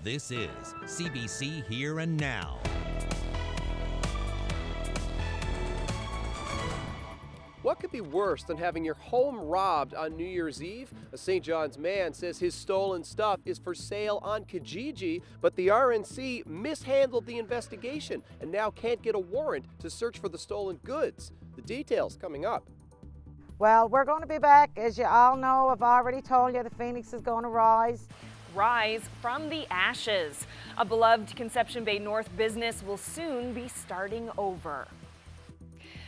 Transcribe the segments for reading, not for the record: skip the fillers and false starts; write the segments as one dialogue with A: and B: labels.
A: This is CBC Here and Now.
B: What could be worse than having your home robbed on New Year's Eve? A St. John's man says his stolen stuff is for sale on Kijiji, but the RNC mishandled the investigation and now can't get a warrant to search for the stolen goods. The details coming up.
C: Well, we're going to be back. As you all know, I've already told you the Phoenix is going to rise.
D: Rise from the ashes. A beloved Conception Bay North business will soon be starting over.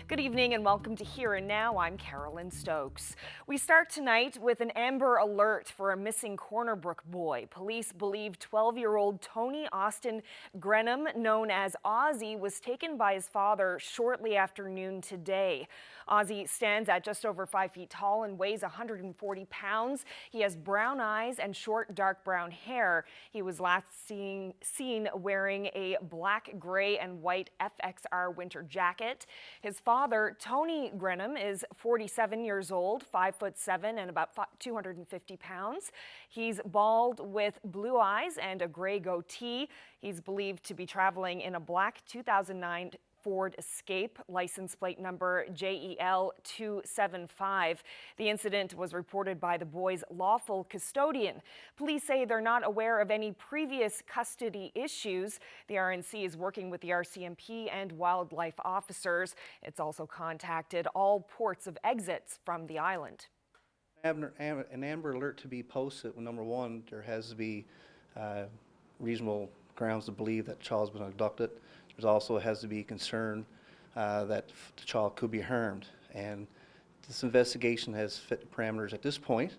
D: Good evening and welcome to Here and Now. I'm Carolyn Stokes. We start tonight with an Amber Alert for a missing Corner Brook boy. Police believe 12-year-old Tony Austin Grenham, known as Ozzy, was taken by his father shortly after noon today. Ozzy stands at just over 5 feet tall and weighs 140 pounds. He has brown eyes and short dark brown hair. He was last seen wearing a black, gray, and white FXR winter jacket. His father, Tony Grenham, is 47 years old, 5'7" and about 250 pounds. He's bald with blue eyes and a gray goatee. He's believed to be traveling in a black 2009 Ford Escape, license plate number JEL 275. The incident was reported by the boy's lawful custodian. Police say they're not aware of any previous custody issues. The RNC is working with the RCMP and wildlife officers. It's also contacted all ports of exits from the island.
E: An Amber Alert to be posted, number one, there has to be reasonable grounds to believe that the child's been abducted. There also has to be concern that the child could be harmed. And this investigation has fit the parameters at this point,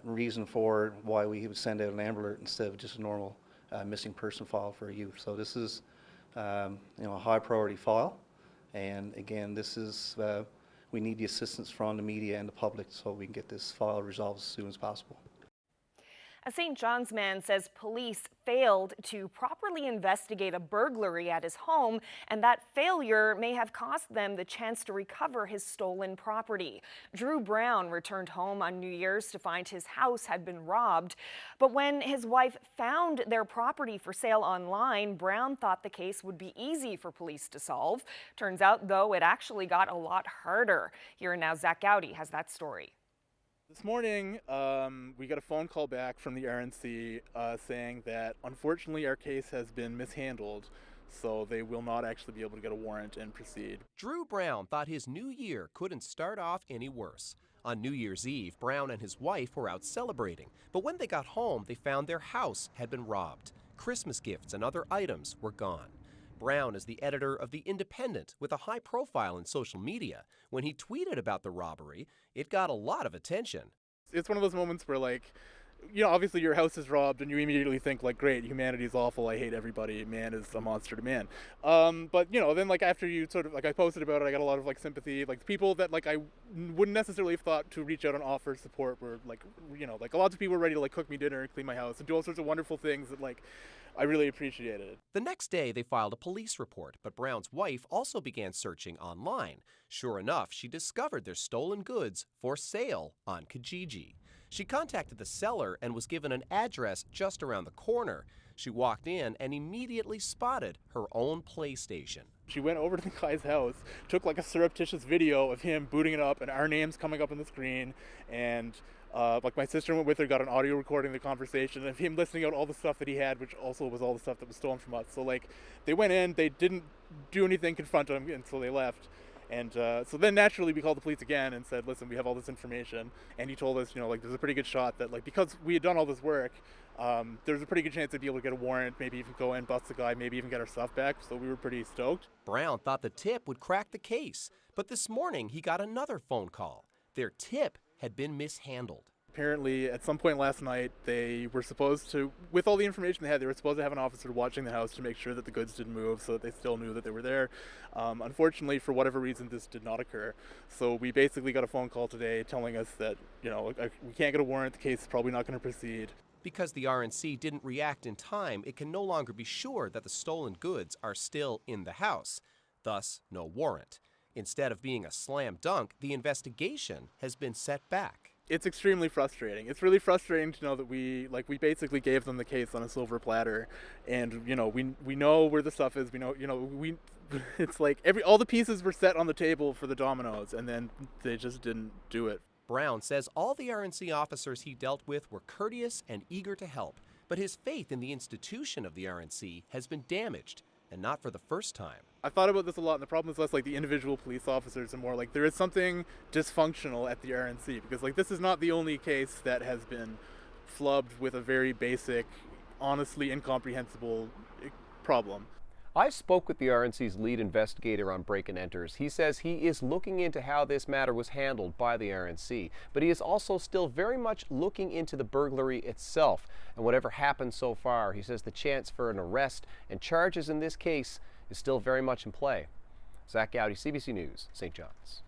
E: reason for why we would send out an Amber Alert instead of just a normal missing person file for a youth. So this is a high priority file. And again, this is, we need the assistance from the media and the public so we can get this file resolved as soon as possible.
D: A St. John's man says police failed to properly investigate a burglary at his home, and that failure may have cost them the chance to recover his stolen property. Drew Brown returned home on New Year's to find his house had been robbed. But when his wife found their property for sale online, Brown thought the case would be easy for police to solve. Turns out, though, it actually got a lot harder. Here and Now, Zach Gowdy has that story.
F: This morning, we got a phone call back from the RNC saying that unfortunately our case has been mishandled, so they will not actually be able to get a warrant and proceed.
G: Drew Brown thought his new year couldn't start off any worse. On New Year's Eve, Brown and his wife were out celebrating, but when they got home, they found their house had been robbed. Christmas gifts and other items were gone. Brown is the editor of The Independent with a high profile in social media. When he tweeted about the robbery, it got a lot of attention.
F: It's one of those moments where, like, obviously your house is robbed and you immediately think, like, great, humanity is awful, I hate everybody, man is a monster to man. But, then, like, after you sort of, like, I posted about it, I got a lot of, like, sympathy. Like, the people that, like, I wouldn't necessarily have thought to reach out and offer support were, like, like, a lot of people were ready to, like, cook me dinner and clean my house and do all sorts of wonderful things that, like, I really appreciated it.
G: The next day, they filed a police report, but Brown's wife also began searching online. Sure enough, she discovered their stolen goods for sale on Kijiji. She contacted the seller and was given an address just around the corner. She walked in and immediately spotted her own PlayStation.
F: She went over to the guy's house, took like a surreptitious video of him booting it up and our names coming up on the screen, and like my sister went with her, got an audio recording of the conversation of him listing out all the stuff that he had, which also was all the stuff that was stolen from us. So like they went in, they didn't do anything, confront him until they left. And so then naturally we called the police again and said, listen, we have all this information. And he told us, like there's a pretty good shot that like because we had done all this work, there's a pretty good chance to be able to get a warrant, maybe even go in, bust the guy, maybe even get our stuff back. So we were pretty stoked.
G: Brown thought the tip would crack the case. But this morning he got another phone call. Their tip had been mishandled.
F: Apparently, at some point last night, they were supposed to, with all the information they had, they were supposed to have an officer watching the house to make sure that the goods didn't move so that they still knew that they were there. Unfortunately, for whatever reason, this did not occur. So we basically got a phone call today telling us that, we can't get a warrant, the case is probably not going to proceed.
G: Because the RNC didn't react in time, it can no longer be sure that the stolen goods are still in the house. Thus, no warrant. Instead of being a slam dunk, the investigation has been set back.
F: It's extremely frustrating. It's really frustrating to know that we basically gave them the case on a silver platter, and we know where the stuff is. It's like all the pieces were set on the table for the dominoes, and then they just didn't do it.
G: Brown says all the RNC officers he dealt with were courteous and eager to help, but his faith in the institution of the RNC has been damaged, and not for the first time.
F: I thought about this a lot, and the problem is less like the individual police officers and more like there is something dysfunctional at the RNC, because this is not the only case that has been flubbed with a very basic, honestly incomprehensible problem.
B: I spoke with the RNC's lead investigator on break-and-enters. He says he is looking into how this matter was handled by the RNC, but he is also still very much looking into the burglary itself. And whatever happened so far, he says the chance for an arrest and charges in this case is still very much in play. Zach Gowdy, CBC News, St. John's.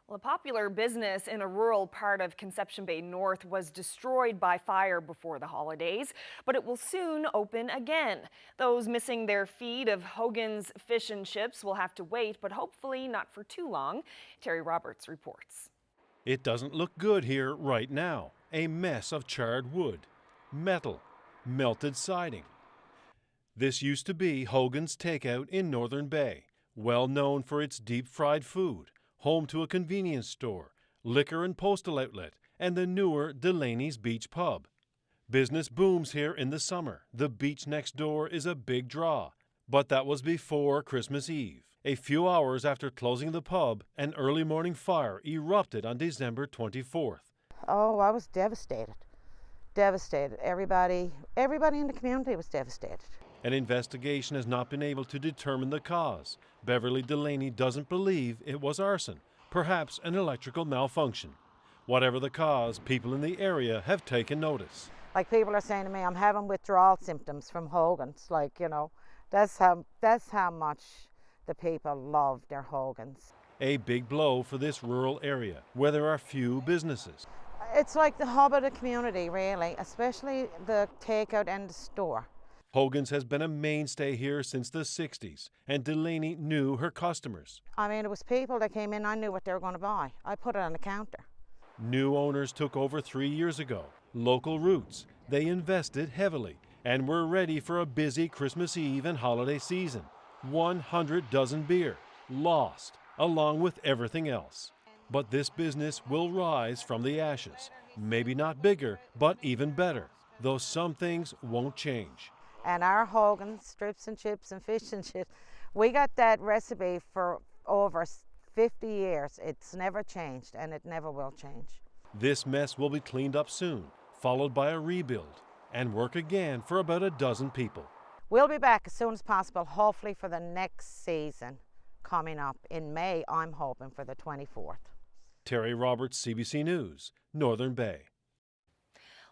D: Well, a popular business in a rural part of Conception Bay North was destroyed by fire before the holidays, but it will soon open again. Those missing their feed of Hogan's Fish and Chips will have to wait, but hopefully not for too long. Terry Roberts reports.
H: It doesn't look good here right now. A mess of charred wood, metal, melted siding. This used to be Hogan's Takeout in Northern Bay, well known for its deep-fried food, home to a convenience store, liquor and postal outlet, and the newer Delaney's Beach Pub. Business booms here in the summer. The beach next door is a big draw. But that was before Christmas Eve. A few hours after closing the pub, an early morning fire erupted on December 24th.
C: Oh, I was devastated. Devastated. Everybody in the community was devastated.
H: An investigation has not been able to determine the cause. Beverly Delaney doesn't believe it was arson, perhaps an electrical malfunction. Whatever the cause, people in the area have taken notice.
C: Like people are saying to me, I'm having withdrawal symptoms from Hogan's. That's how much the people love their Hogan's.
H: A big blow for this rural area, where there are few businesses.
C: It's like the hub of the community, really, especially the takeout and the store.
H: Hogan's has been a mainstay here since the 60s, and Delaney knew her customers.
C: I mean, it was people that came in, I knew what they were going to buy. I put it on the counter.
H: New owners took over 3 years ago. Local roots. They invested heavily and were ready for a busy Christmas Eve and holiday season. 100 dozen beer, lost, along with everything else. But this business will rise from the ashes. Maybe not bigger, but even better, though some things won't change.
C: And our Hogan's strips and chips and fish and chips, we got that recipe for over 50 years. It's never changed, and it never will change.
H: This mess will be cleaned up soon, followed by a rebuild, and work again for about a dozen people.
C: We'll be back as soon as possible, hopefully for the next season coming up in May. I'm hoping for the 24th.
H: Terry Roberts, CBC News, Northern Bay.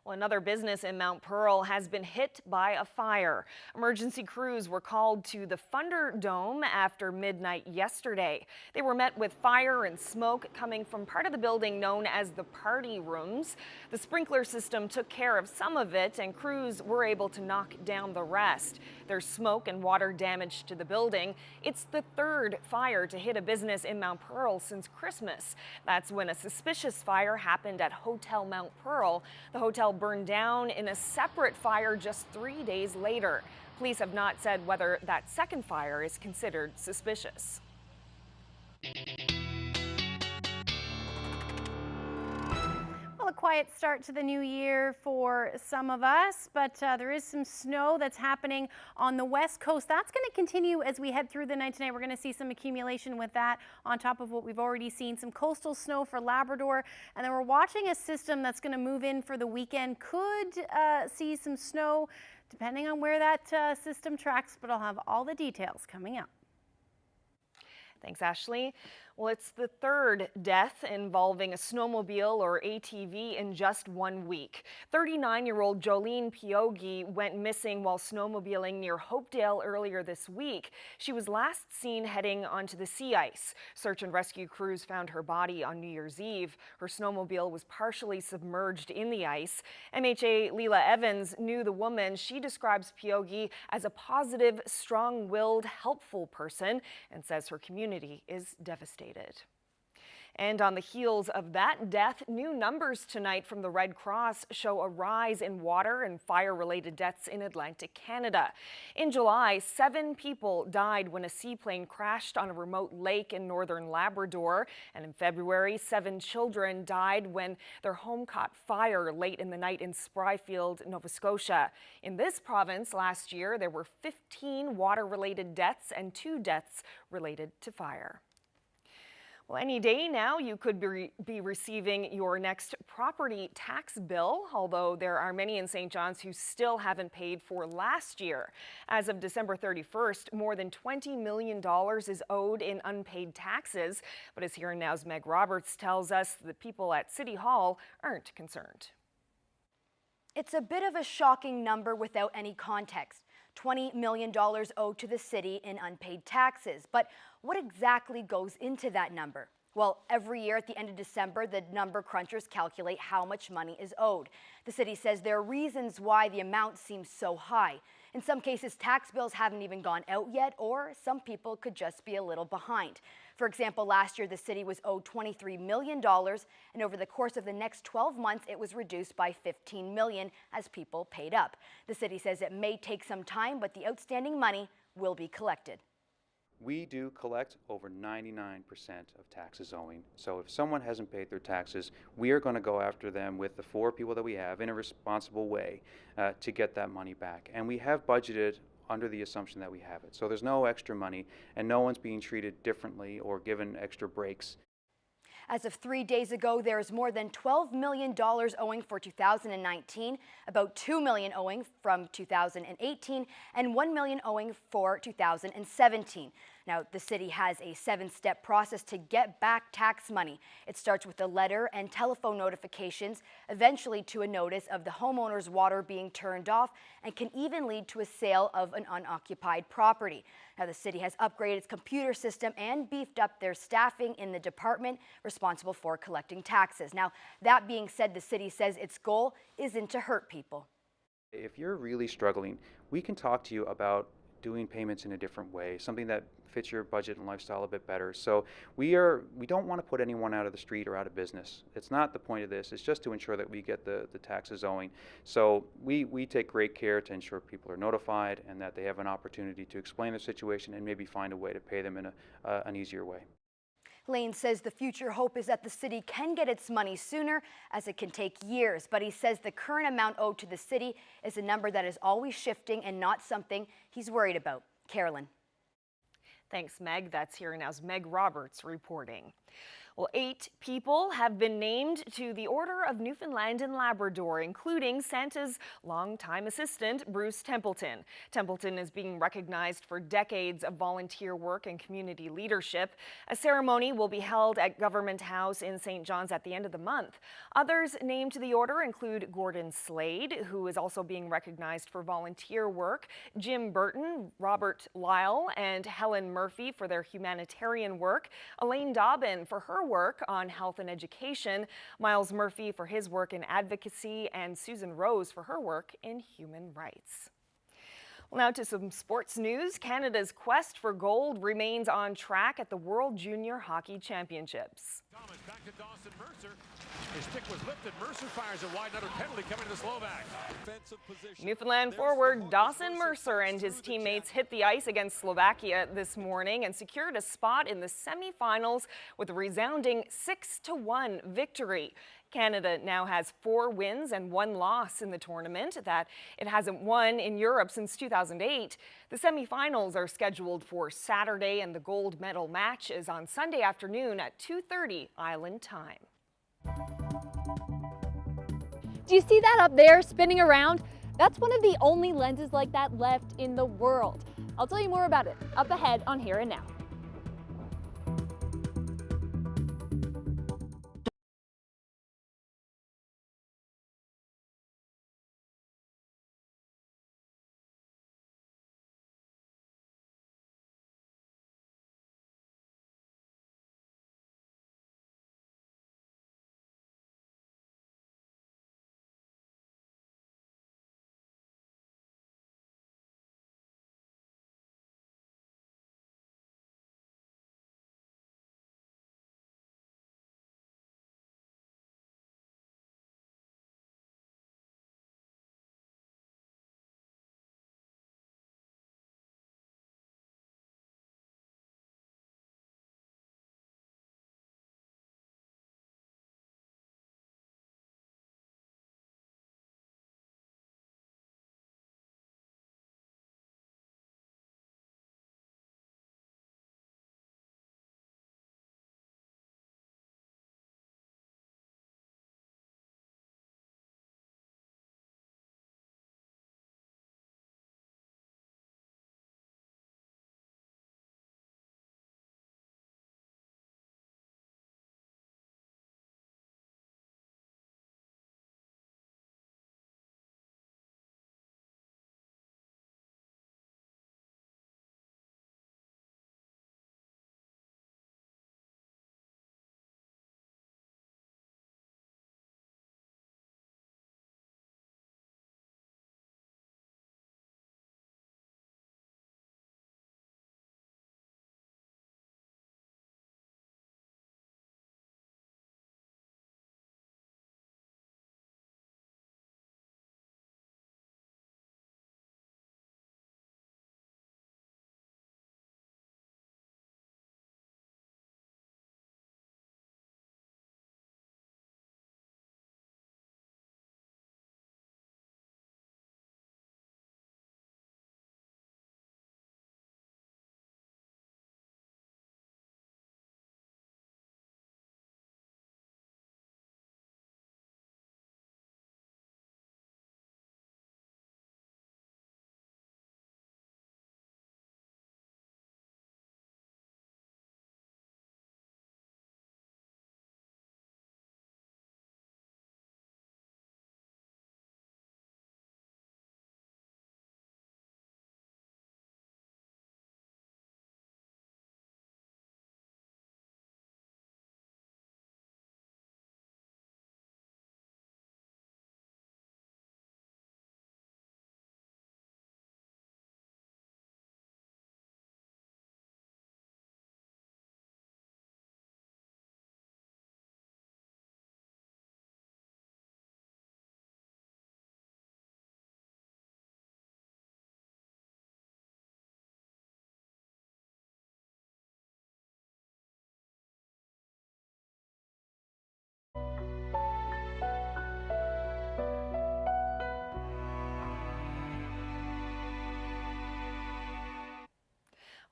D: Well, another business in Mount Pearl has been hit by a fire. Emergency crews were called to the Thunder Dome after midnight yesterday. They were met with fire and smoke coming from part of the building known as the party rooms. The sprinkler system took care of some of it, and crews were able to knock down the rest. There's smoke and water damage to the building. It's the third fire to hit a business in Mount Pearl since Christmas. That's when a suspicious fire happened at Hotel Mount Pearl. The hotel burned down in a separate fire just 3 days later. Police have not said whether that second fire is considered suspicious.
I: Well, a quiet start to the new year for some of us, but there is some snow that's happening on the west coast. That's going to continue as we head through the night tonight. We're going to see some accumulation with that on top of what we've already seen. Some coastal snow for Labrador, and then we're watching a system that's going to move in for the weekend. Could see some snow depending on where that system tracks, but I'll have all the details coming up.
D: Thanks, Ashley. Well, it's the third death involving a snowmobile or ATV in just 1 week. 39-year-old Jolene Piogi went missing while snowmobiling near Hopedale earlier this week. She was last seen heading onto the sea ice. Search and rescue crews found her body on New Year's Eve. Her snowmobile was partially submerged in the ice. MHA Leela Evans knew the woman. She describes Piogi as a positive, strong-willed, helpful person and says her community is devastated. And on the heels of that death, new numbers tonight from the Red Cross show a rise in water and fire-related deaths in Atlantic Canada. In July, 7 people died when a seaplane crashed on a remote lake in northern Labrador. And in February, 7 children died when their home caught fire late in the night in Spryfield, Nova Scotia. In this province last year, there were 15 water-related deaths and 2 deaths related to fire. Well, any day now you could be receiving your next property tax bill, although there are many in St. John's who still haven't paid for last year. As of December 31st, more than $20 million is owed in unpaid taxes. But as Here and Now's Meg Roberts tells us, the people at City Hall aren't concerned.
J: It's a bit of a shocking number without any context. $20 million owed to the city in unpaid taxes. But what exactly goes into that number? Well, every year at the end of December, the number crunchers calculate how much money is owed. The city says there are reasons why the amount seems so high. In some cases, tax bills haven't even gone out yet, or some people could just be a little behind. For example, last year the city was owed $23 million, and over the course of the next 12 months, it was reduced by $15 million as people paid up. The city says it may take some time, but the outstanding money will be collected.
K: We do collect over 99% of taxes owing. So if someone hasn't paid their taxes, we are going to go after them with the 4 people that we have in a responsible way to get that money back. And we have budgeted under the assumption that we have it. So there's no extra money, and no one's being treated differently or given extra breaks.
J: As of 3 days ago, there is more than $12 million owing for 2019, about $2 million owing from 2018, and $1 million owing for 2017. Now, the city has a 7-step process to get back tax money. It starts with a letter and telephone notifications, eventually to a notice of the homeowner's water being turned off, and can even lead to a sale of an unoccupied property. Now, the city has upgraded its computer system and beefed up their staffing in the department responsible for collecting taxes. Now, that being said, the city says its goal isn't to hurt people.
K: If you're really struggling, we can talk to you about doing payments in a different way, something that fits your budget and lifestyle a bit better. So we don't want to put anyone out of the street or out of business. It's not the point of this. It's just to ensure that we get the taxes owing. So we take great care to ensure people are notified and that they have an opportunity to explain their situation and maybe find a way to pay them in an easier way.
J: Lane says the future hope is that the city can get its money sooner, as it can take years. But he says the current amount owed to the city is a number that is always shifting and not something he's worried about. Carolyn.
D: Thanks, Meg. That's Here and Now's Meg Roberts reporting. Well, 8 people have been named to the Order of Newfoundland and Labrador, including Santa's longtime assistant, Bruce Templeton. Templeton is being recognized for decades of volunteer work and community leadership. A ceremony will be held at Government House in St. John's at the end of the month. Others named to the order include Gordon Slade, who is also being recognized for volunteer work, Jim Burton, Robert Lyle, and Helen Murphy for their humanitarian work, Elaine Dobbin for her work on health and education, Miles Murphy for his work in advocacy, and Susan Rose for her work in human rights. Well, now to some sports news. Canada's quest for gold remains on track at the World Junior Hockey Championships.
L: Back to Dawson Mercer. His stick was lifted. Mercer fires a wide, another penalty coming to the Slovaks.
D: Newfoundland forward Dawson Mercer and his teammates hit the ice against Slovakia this morning and secured a spot in the semifinals with a resounding 6-1 victory. Canada now has 4 wins and 1 loss in the tournament that it hasn't won in Europe since 2008. The semifinals are scheduled for Saturday, and the gold medal match is on Sunday afternoon at 2:30 Island time.
M: Do you see that up there spinning around? That's one of the only lenses like that left in the world. I'll tell you more about it up ahead on Here and Now.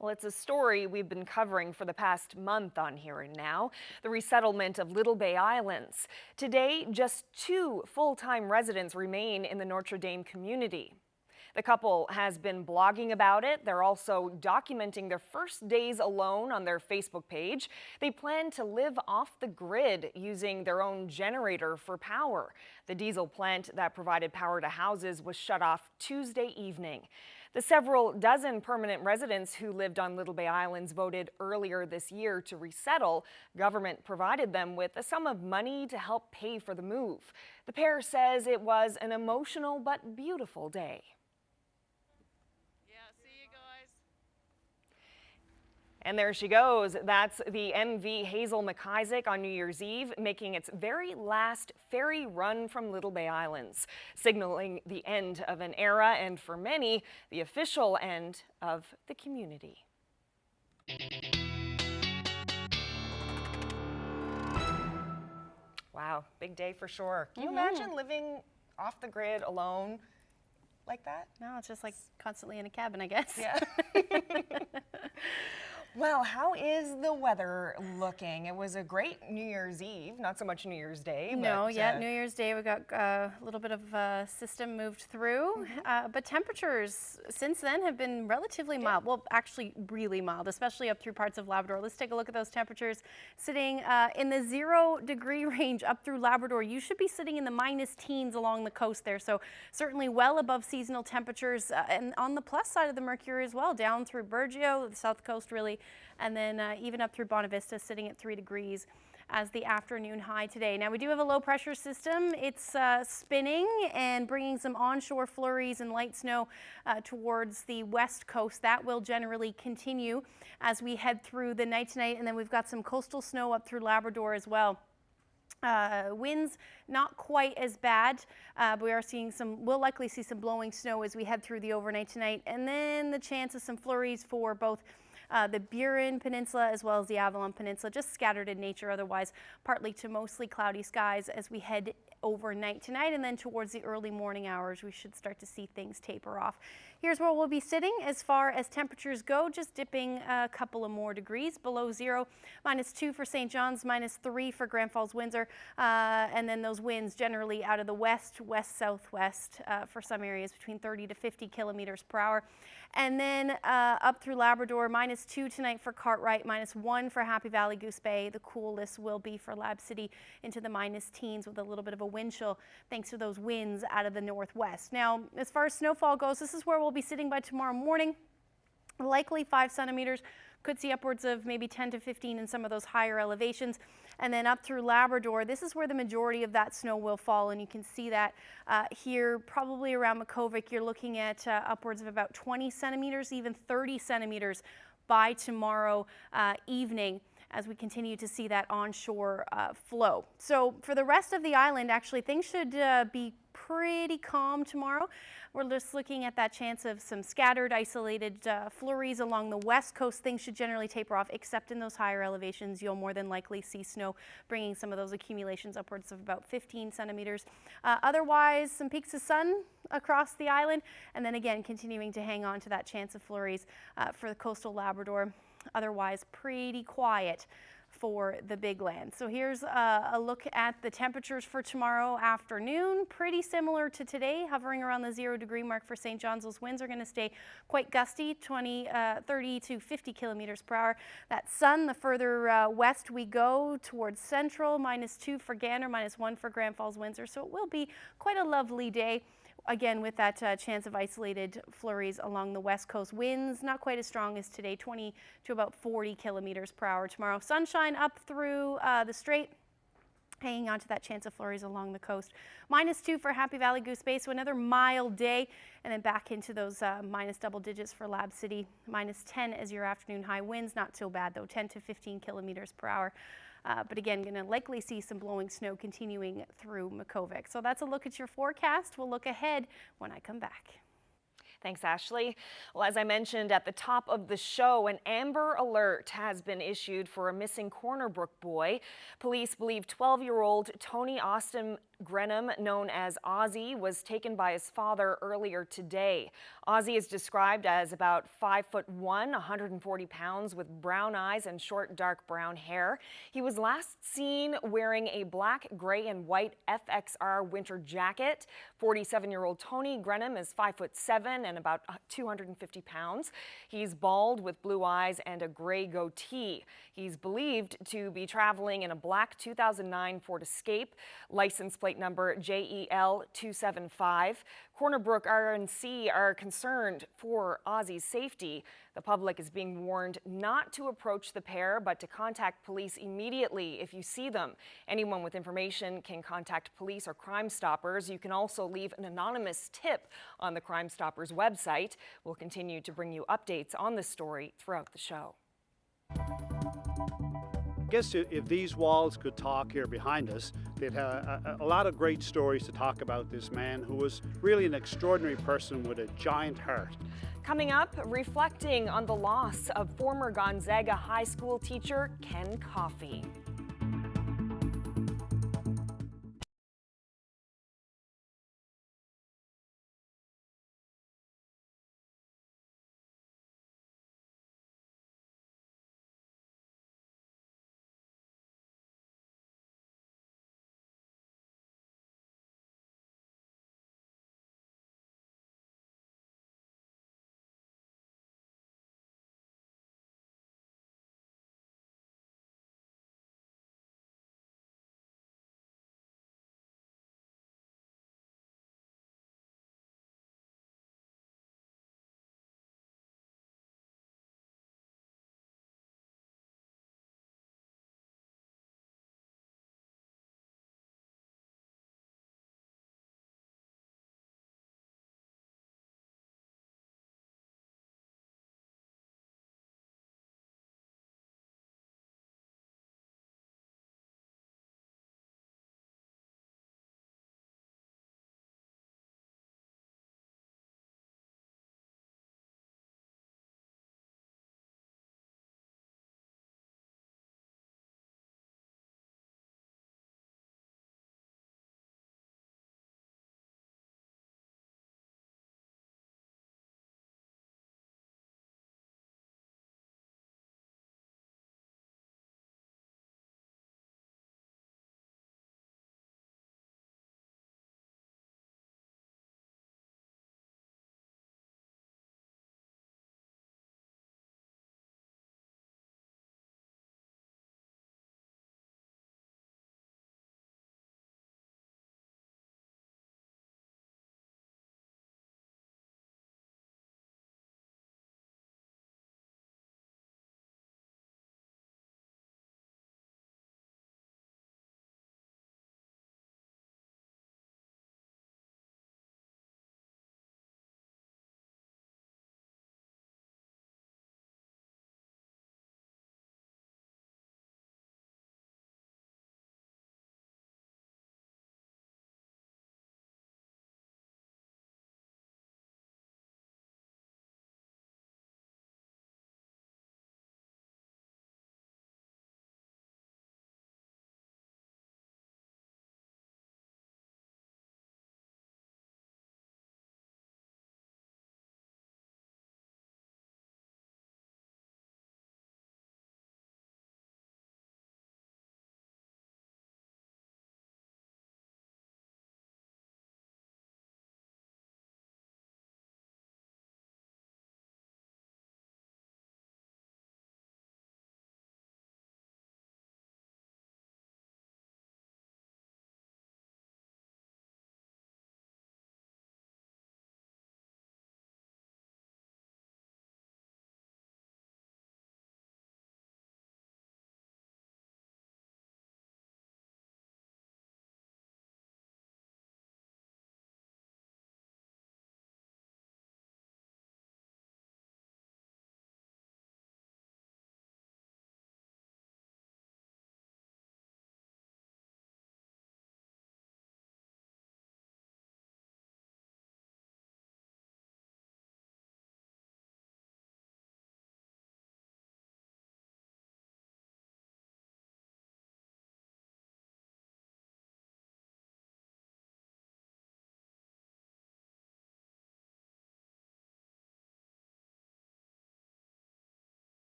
D: Well, it's a story we've been covering for the past month on Here and Now, the resettlement of Little Bay Islands. Today, just 2 full-time residents remain in the Notre Dame community. The couple has been blogging about it. They're also documenting their first days alone on their Facebook page. They plan to live off the grid using their own generator for power. The diesel plant that provided power to houses was shut off Tuesday evening. The several dozen permanent residents who lived on Little Bay Islands voted earlier this year to resettle. Government provided them with a sum of money to help pay for the move. The pair says it was an emotional but beautiful day. And there she goes. That's the MV Hazel McIsaac on New Year's Eve, making its very last ferry run from Little Bay Islands, signaling the end of an era and, for many, the official end of the community. Wow, big day for sure. Can you imagine living off the grid alone like that?
I: No, it's just like constantly in a cabin, I guess.
D: Yeah. Well, how is the weather looking? It was a great New Year's Eve, not so much New Year's Day.
I: No, yeah, New Year's Day we got a little bit of a system moved through, but temperatures since then have been relatively mild. Well, actually really mild, especially up through parts of Labrador. Let's take a look at those temperatures. Sitting in the 0-degree range up through Labrador. You should be sitting in the minus teens along the coast there, so certainly well above seasonal temperatures, and on the plus side of the mercury as well, down through Burgeo, the south coast really, and then even up through Bonavista, sitting at 3 degrees as the afternoon high today. Now we do have a low pressure system. It's spinning and bringing some onshore flurries and light snow towards the west coast. That will generally continue as we head through the night tonight, and then we've got some coastal snow up through Labrador as well. Winds not quite as bad, but we are seeing we'll likely see some blowing snow as we head through the overnight tonight, and then the chance of some flurries for both the Burin Peninsula as well as the Avalon Peninsula, just scattered in nature, otherwise partly to mostly cloudy skies as we head overnight tonight, and then towards the early morning hours we should start to see things taper off. Here's where we'll be sitting as far as temperatures go, just dipping a couple of more degrees below 0. -2 for St. John's, -3 for Grand Falls, Windsor, and then those winds generally out of the west, west-southwest for some areas between 30 to 50 kilometers per hour. And then up through Labrador, -2 tonight for Cartwright, -1 for Happy Valley, Goose Bay. The coolest will be for Lab City into the minus teens with a little bit of a wind chill thanks to those winds out of the northwest. Now, as far as snowfall goes, this is where we'll be sitting by tomorrow morning. Likely 5 centimeters. Could see upwards of maybe 10 to 15 in some of those higher elevations. And then up through Labrador, this is where the majority of that snow will fall, and you can see that here probably around Makovic. You're looking at upwards of about 20 centimeters, even 30 centimeters by tomorrow evening, as we continue to see that onshore flow. So for the rest of the island, actually, things should be pretty calm tomorrow. We're just looking at that chance of some scattered, isolated flurries along the west coast. Things should generally taper off, except in those higher elevations. You'll more than likely see snow bringing some of those accumulations upwards of about 15 centimeters. Otherwise, some peaks of sun across the island, and then again, continuing to hang on to that chance of flurries for the coastal Labrador. Otherwise, pretty quiet for the big land. So here's a look at the temperatures for tomorrow afternoon. Pretty similar to today, hovering around the 0-degree mark for St. John's. Those winds are going to stay quite gusty, 30 to 50 kilometers per hour. That sun, the further west we go towards central, -2 for Gander, -1 for Grand Falls, Windsor. So it will be quite a lovely day. Again, with that chance of isolated flurries along the west coast. Winds not quite as strong as today, 20 to about 40 kilometers per hour tomorrow. Sunshine up through the strait, hanging on to that chance of flurries along the coast. -2 for Happy Valley, Goose Bay, so another mild day, and then back into those minus double digits for Lab City. -10 as your afternoon high. Winds not so bad though, 10 to 15 kilometers per hour. But again, going to likely see some blowing snow continuing through Makovic. So that's a look at your forecast. We'll look ahead when I come back.
D: Thanks, Ashley. Well, as I mentioned at the top of the show, an Amber Alert has been issued for a missing Brook boy. Police believe 12-year-old Tony Austin Grenham, known as Ozzy, was taken by his father earlier today. Ozzy is described as about 5'1", 140 pounds, with brown eyes and short dark brown hair. He was last seen wearing a black, gray, and white FXR winter jacket. 47-year-old Tony Grenham is 5'7" and about 250 pounds. He's bald with blue eyes and a gray goatee. He's believed to be traveling in a black 2009 Ford Escape, license plate number JEL 275. Brook RNC are concerned for Ozzy's safety. The public is being warned not to approach the pair, but to contact police immediately if you see them. Anyone with information can contact police or Crime Stoppers. You can also leave an anonymous tip on the Crime Stoppers website. We'll continue to bring you updates on this story throughout the show.
N: I guess if these walls could talk here behind us, they'd have a lot of great stories to talk about this man who was really an extraordinary person with a giant heart.
D: Coming up, reflecting on the loss of former Gonzaga High School teacher Ken Coffey.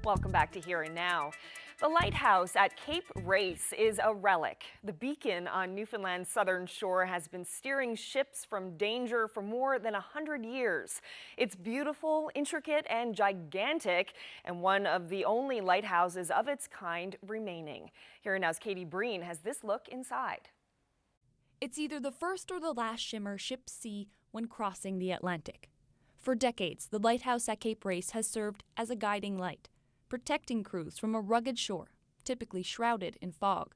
D: Welcome back to Here and Now. The Lighthouse at Cape Race is a relic. The beacon on Newfoundland's southern shore has been steering ships from danger for more than 100 years. It's beautiful, intricate, and gigantic, and one of the only lighthouses of its kind remaining. Here and Now's Katie Breen has this look inside.
O: It's either the first or the last shimmer ships see when crossing the Atlantic. For decades, the lighthouse at Cape Race has served as a guiding light, protecting crews from a rugged shore, typically shrouded in fog.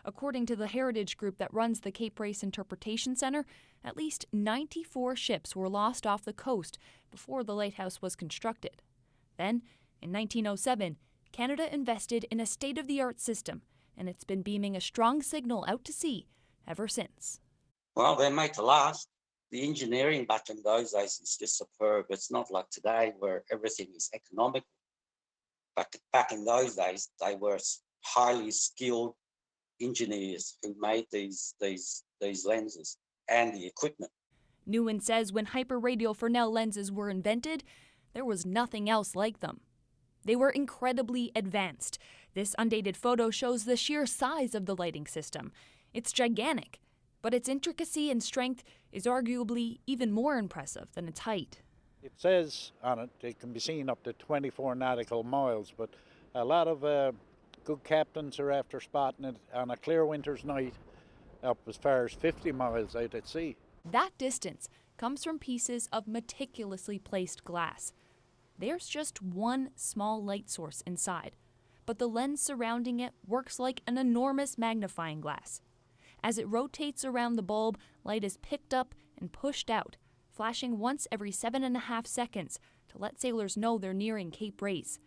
O: According to the heritage group that runs the Cape Race Interpretation Center, at least 94 ships were lost off the coast before the lighthouse was constructed. Then, in 1907, Canada invested in a state-of-the-art system, and it's been beaming a strong signal out to sea ever since.
P: Well, they're made to last. The engineering back in those days is just superb. It's not like today where everything is economical. But back in those days, they were highly skilled engineers who made these lenses and the equipment.
O: Nguyen says when hyperradial Fresnel lenses were invented, there was nothing else like them. They were incredibly advanced. This undated photo shows the sheer size of the lighting system. It's gigantic, but its intricacy and strength is arguably even more impressive than its height.
Q: It says on it, it can be seen up to 24 nautical miles, but a lot of good captains are after spotting it on a clear winter's night up as far as 50 miles out at sea.
O: That distance comes from pieces of meticulously placed glass. There's just one small light source inside, but the lens surrounding it works like an enormous magnifying glass. As it rotates around the bulb, light is picked up and pushed out, flashing once every 7.5 seconds to let sailors know they're nearing Cape Race.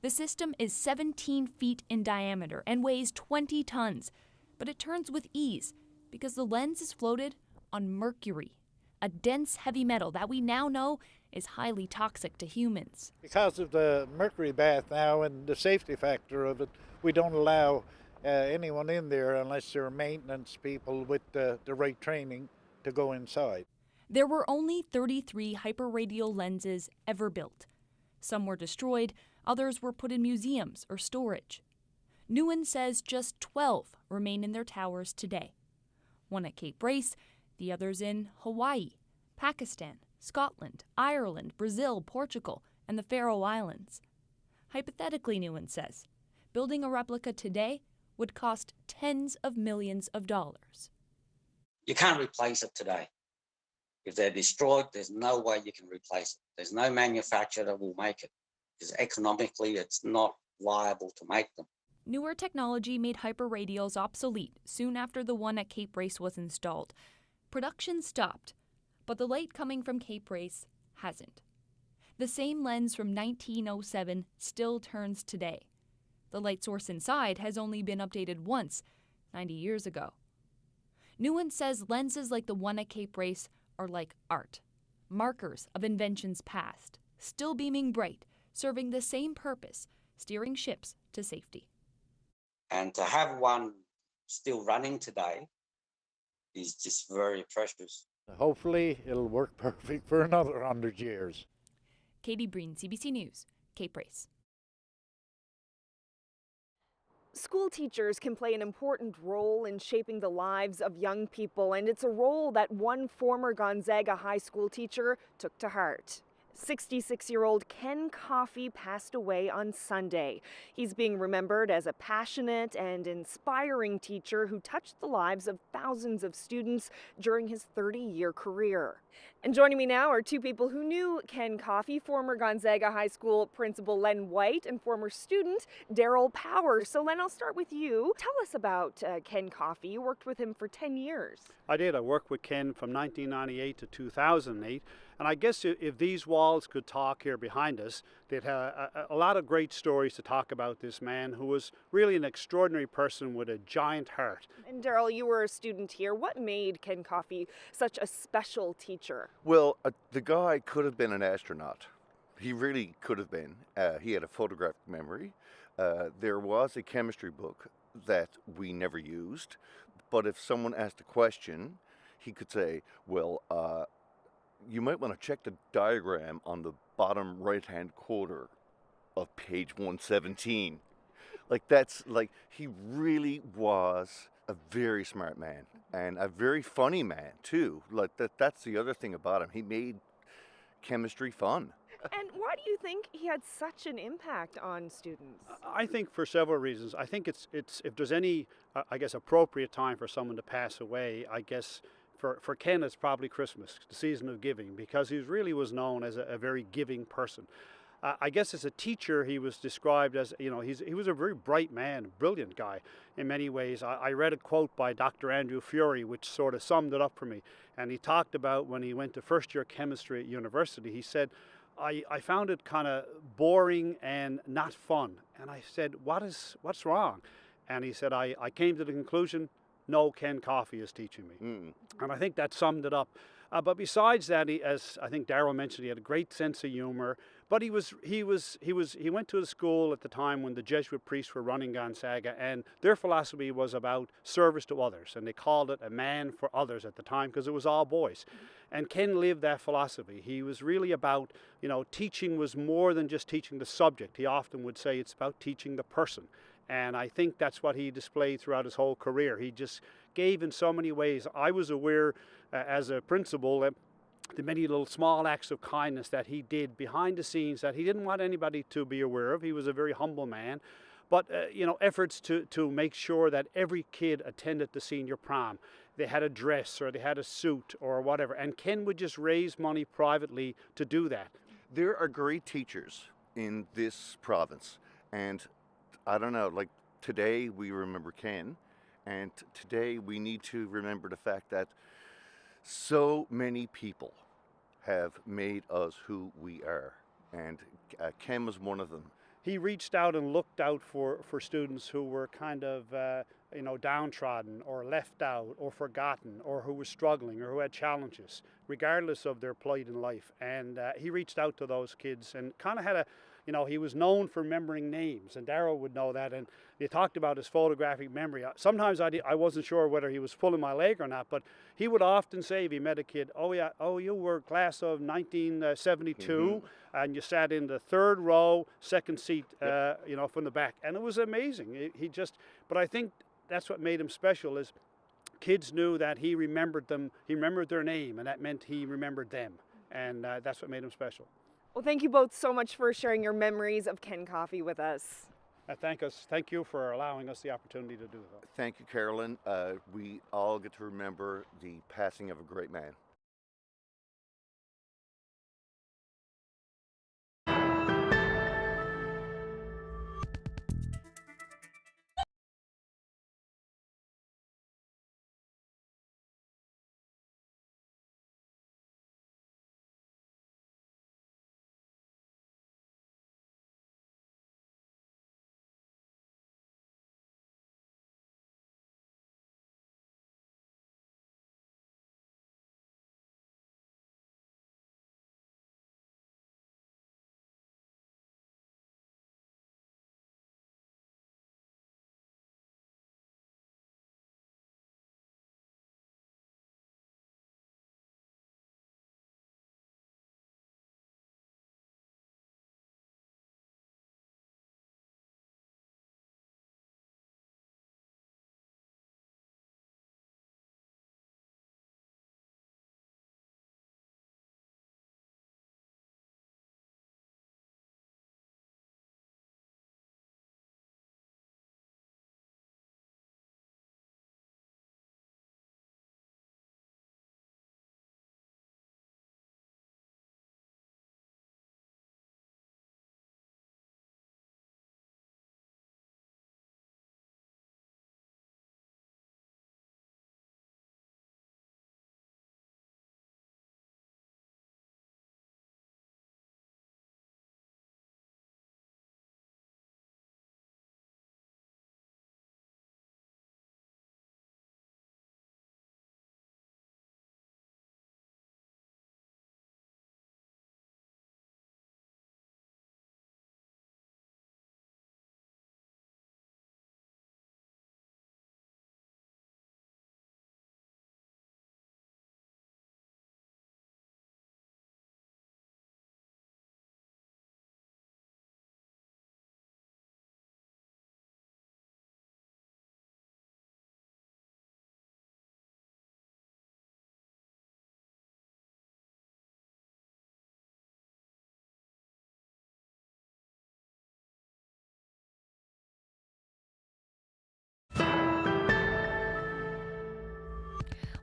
O: The system is 17 feet in diameter and weighs 20 tons, but it turns with ease because the lens is floated on mercury, a dense heavy metal that we now know is highly toxic to humans.
Q: Because of the mercury bath now and the safety factor of it, we don't allow anyone in there unless they're maintenance people with the right training to go inside.
O: There were only 33 hyperradial lenses ever built. Some were destroyed, others were put in museums or storage. Nguyen says just 12 remain in their towers today. One at Cape Race, the others in Hawaii, Pakistan, Scotland, Ireland, Brazil, Portugal, and the Faroe Islands. Hypothetically, Nguyen says, building a replica today would cost tens of millions of dollars.
P: You can't replace it today. If they're destroyed, there's no way you can replace it. There's no manufacturer that will make it, because economically it's not viable to make them.
O: Newer technology made hyperradials obsolete soon after the one at Cape Race was installed. Production stopped, but the light coming from Cape Race hasn't. The same lens from 1907 still turns today. The light source inside has only been updated once, 90 years ago. Nguyen says lenses like the one at Cape Race are like art, markers of inventions past, still beaming bright, serving the same purpose, steering ships to safety.
P: And to have one still running today is just very precious.
Q: Hopefully it'll work perfect for another 100 years.
O: Katie Breen, CBC News, Cape Race.
D: School teachers can play an important role in shaping the lives of young people, and it's a role that one former Gonzaga High School teacher took to heart. 66-year-old Ken Coffey passed away on Sunday. He's being remembered as a passionate and inspiring teacher who touched the lives of thousands of students during his 30-year career. And joining me now are two people who knew Ken Coffey, former Gonzaga High School principal Len White and former student Daryl Power. So Len, I'll start with you. Tell us about Ken Coffey. You worked with him for 10 years.
N: I did. I worked with Ken from 1998 to 2008. And I guess if these walls could talk here behind us, they'd have a lot of great stories to talk about this man who was really an extraordinary person with a giant heart.
D: And Daryl, you were a student here. What made Ken Coffey such a special teacher?
R: Well, the guy could have been an astronaut. He really could have been. He had a photographic memory. There was a chemistry book that we never used, but if someone asked a question, he could say, well, you might want to check the diagram on the bottom right-hand quarter of page 117. Like, that's like, he really was a very smart man and a very funny man too. Like, that's the other thing about him. He made chemistry fun.
D: And why do you think he had such an impact on students?
N: I think for several reasons. I think it's if there's any, I guess, appropriate time for someone to pass away, I guess for Ken it's probably Christmas, the season of giving, because he really was known as a very giving person. I guess as a teacher, he was described as, he was a very bright man, brilliant guy in many ways. I read a quote by Dr. Andrew Fury, which sort of summed it up for me. And he talked about when he went to first year chemistry at university, he said, I found it kind of boring and not fun. And I said, what's wrong? And he said, I came to the conclusion, no Ken Coffey is teaching me. And I think that summed it up. But besides that, as I think Darryl mentioned, he had a great sense of humor. But he went to a school at the time when the Jesuit priests were running Gonzaga, and their philosophy was about service to others, and they called it a man for others at the time because it was all boys. And Ken lived that philosophy. He was really about, teaching was more than just teaching the subject. He often would say it's about teaching the person. And I think that's what he displayed throughout his whole career. He just gave in so many ways. I was aware as a principal the many little small acts of kindness that he did behind the scenes that he didn't want anybody to be aware of. He was a very humble man. But, efforts to make sure that every kid attended the senior prom. They had a dress or they had a suit or whatever. And Ken would just raise money privately to do that.
R: There are great teachers in this province. And I don't know, like today we remember Ken. And today we need to remember the fact that so many people have made us who we are. And Ken was one of them.
N: He reached out and looked out for students who were kind of, downtrodden or left out or forgotten or who were struggling or who had challenges, regardless of their plight in life. And he reached out to those kids and kind of had he was known for remembering names, and Darryl would know that. And he talked about his photographic memory. Sometimes I wasn't sure whether he was pulling my leg or not, but he would often say if he met a kid, you were class of 1972, and you sat in the third row, second seat, from the back. And it was amazing. But I think that's what made him special is kids knew that he remembered them, he remembered their name, and that meant he remembered them. And that's what made him special.
D: Well, thank you both so much for sharing your memories of Ken Coffey with us.
N: Thank you for allowing us the opportunity to do that.
R: Thank you, Carolyn. We all get to remember the passing of a great man.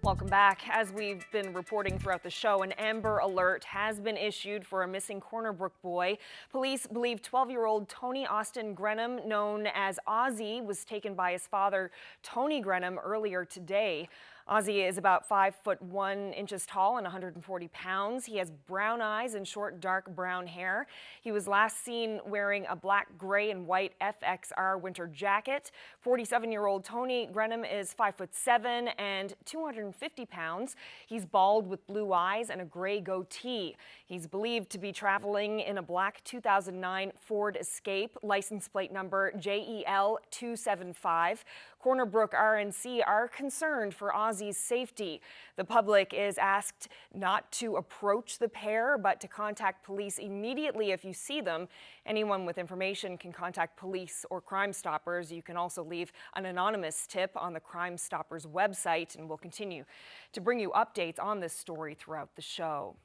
D: Welcome back. As we've been reporting throughout the show, an Amber Alert has been issued for a missing Brook boy. Police believe 12-year-old Tony Austin Grenham, known as Ozzy, was taken by his father, Tony Grenham, earlier today. Ozzy is about 5'1" tall and 140 pounds. He has brown eyes and short, dark brown hair. He was last seen wearing a black, gray, and white FXR winter jacket. 47-year-old Tony Grenham is 5'7" and 250 pounds. He's bald with blue eyes and a gray goatee. He's believed to be traveling in a black 2009 Ford Escape, license plate number JEL 275. Corner Brook RNC are concerned for Ozzy's safety. The public is asked not to approach the pair, but to contact police immediately if you see them. Anyone with information can contact police or Crime Stoppers. You can also leave an anonymous tip on the Crime Stoppers website, and we'll continue to bring you updates on this story throughout the show.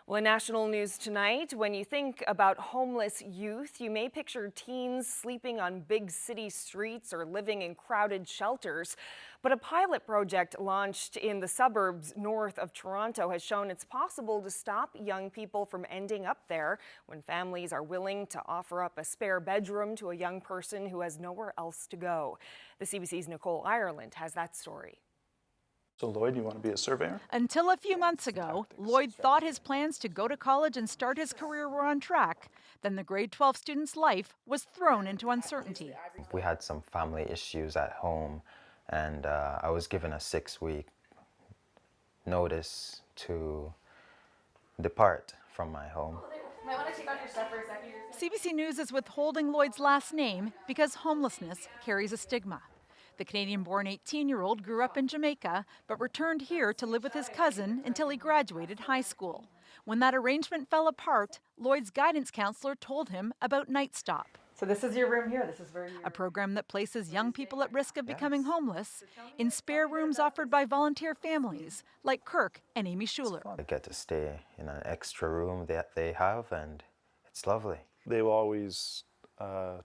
D: Well, in national news tonight, when you think about homeless youth, you may picture teens sleeping on big city streets or living in crowded shelters. But a pilot project launched in the suburbs north of Toronto has shown it's possible to stop young people from ending up there when families are willing to offer up a spare bedroom to a young person who has nowhere else to go. The CBC's Nicole Ireland has that story.
S: So Lloyd, you want to be a surveyor?
T: Until a few months ago, Lloyd thought his plans to go to college and start his career were on track. Then the grade 12 student's life was thrown into uncertainty.
U: We had some family issues at home, and I was given a 6-week notice to depart from my home.
T: Might want to take off your stuff for a second. CBC News is withholding Lloyd's last name because homelessness carries a stigma. The Canadian-born 18-year-old grew up in Jamaica, but returned here to live with his cousin until he graduated high school. When that arrangement fell apart, Lloyd's guidance counselor told him about Night Stop.
V: So this is your room here. This is where
T: a program that places young people at risk of becoming homeless in spare rooms offered by volunteer families like Kirk and Amy Schuler.
U: I get to stay in an extra room that they have, and it's lovely.
S: They will always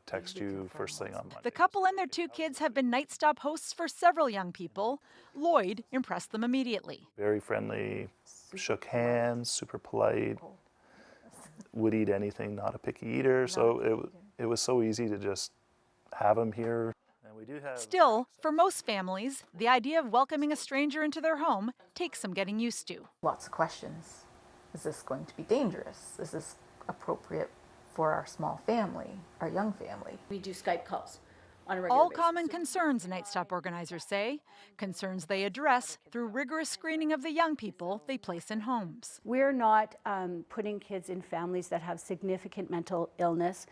S: text you first thing on Monday.
T: The couple and their 2 kids have been Night Stop hosts for several young people. Lloyd impressed them immediately.
S: Very friendly, shook hands, super polite, would eat anything, not a picky eater. So it was so easy to just have him here. And we do have.
T: Still, for most families, the idea of welcoming a stranger into their home takes some getting used to.
V: Lots of questions. Is this going to be dangerous? Is this appropriate for our small family, our young family?
W: We do Skype calls on a regular
T: All
W: basis.
T: common concerns, Night Stop organizers say, concerns they address through rigorous screening of the young people they place in homes.
W: We're not putting kids in families that have significant mental illness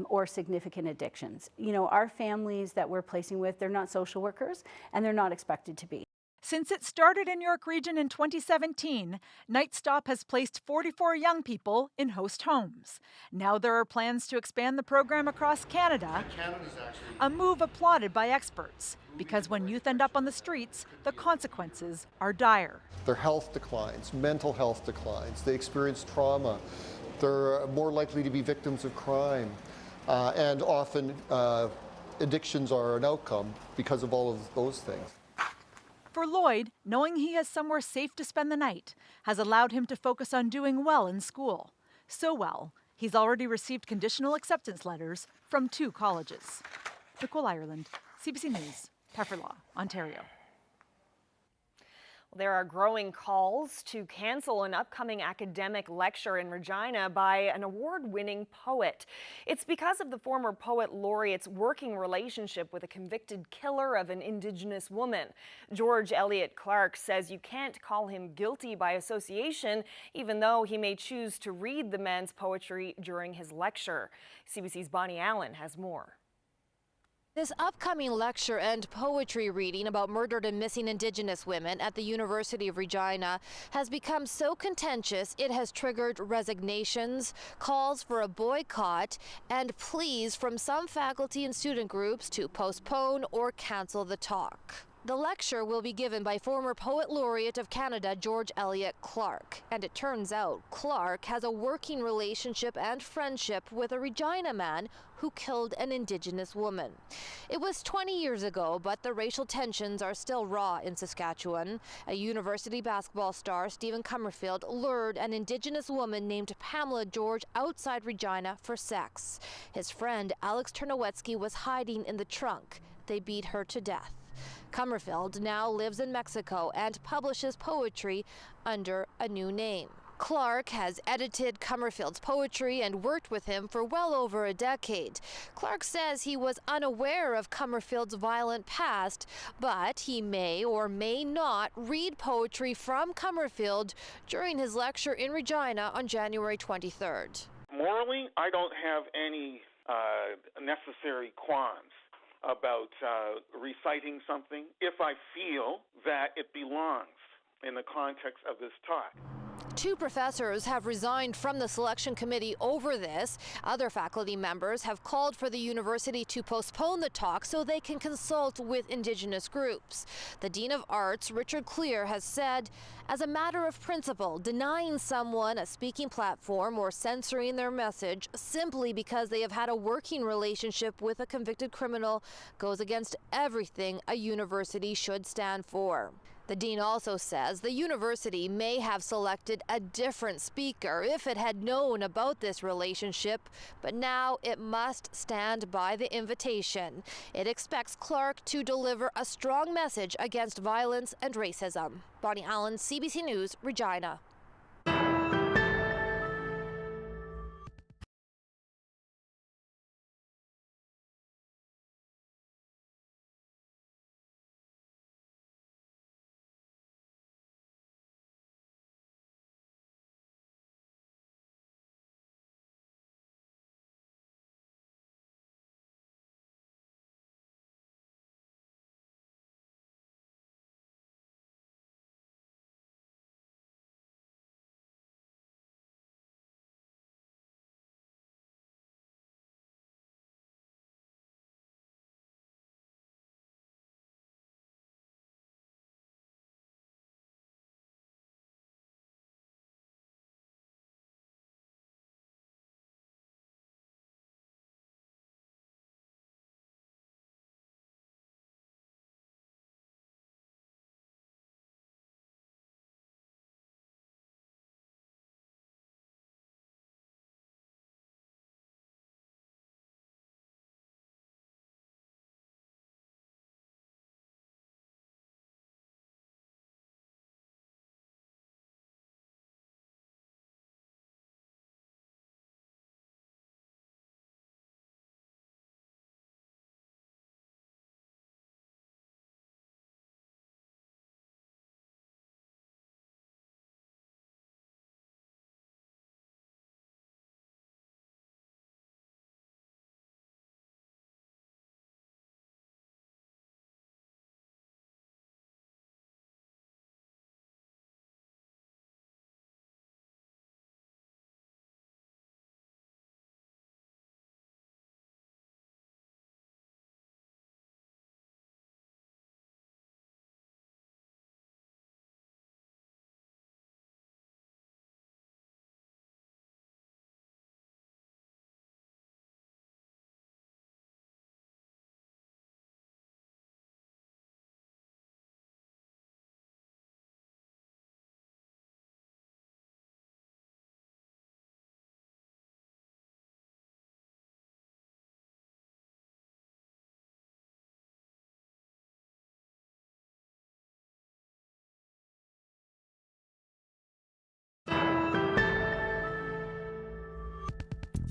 W: or significant addictions. You know, our families that we're placing with, they're not social workers and they're not expected to be.
T: Since it started in York Region in 2017, Night Stop has placed 44 young people in host homes. Now there are plans to expand the program across Canada, a move applauded by experts, because when youth end up on the streets, the consequences are dire.
X: Their health declines, mental health declines, they experience trauma, they're more likely to be victims of crime, and often addictions are an outcome because of all of those things.
T: For Lloyd, knowing he has somewhere safe to spend the night has allowed him to focus on doing well in school. So well, he's already received conditional acceptance letters from 2 colleges. Nicole Ireland, CBC News, Pefferlaw, Ontario.
D: There are growing calls to cancel an upcoming academic lecture in Regina by an award-winning poet. It's because of the former poet laureate's working relationship with a convicted killer of an Indigenous woman. George Elliott Clark says you can't call him guilty by association, even though he may choose to read the man's poetry during his lecture. CBC's Bonnie Allen has more.
Y: This upcoming lecture and poetry reading about murdered and missing Indigenous women at the University of Regina has become so contentious it has triggered resignations, calls for a boycott, and pleas from some faculty and student groups to postpone or cancel the talk. The lecture will be given by former Poet Laureate of Canada, George Eliot Clark. And it turns out Clark has a working relationship and friendship with a Regina man who killed an Indigenous woman. It was 20 years ago, but the racial tensions are still raw in Saskatchewan. A university basketball star, Stephen Comerfield, lured an Indigenous woman named Pamela George outside Regina for sex. His friend, Alex Ternowetsky, was hiding in the trunk. They beat her to death. Comerfield now lives in Mexico and publishes poetry under a new name. Clark has edited Comerfield's poetry and worked with him for well over a decade. Clark says he was unaware of Comerfield's violent past, but he may or may not read poetry from Comerfield during his lecture in Regina on January 23rd.
A: Morally, I don't have any necessary qualms about reciting something if I feel that it belongs in the context of this talk.
Y: 2 professors have resigned from the selection committee over this. Other faculty members have called for the university to postpone the talk so they can consult with Indigenous groups. The Dean of Arts, Richard Clear, has said, as a matter of principle, denying someone a speaking platform or censoring their message simply because they have had a working relationship with a convicted criminal goes against everything a university should stand for. The dean also says the university may have selected a different speaker if it had known about this relationship, but now it must stand by the invitation. It expects Clark to deliver a strong message against violence and racism. Bonnie Allen, CBC News, Regina.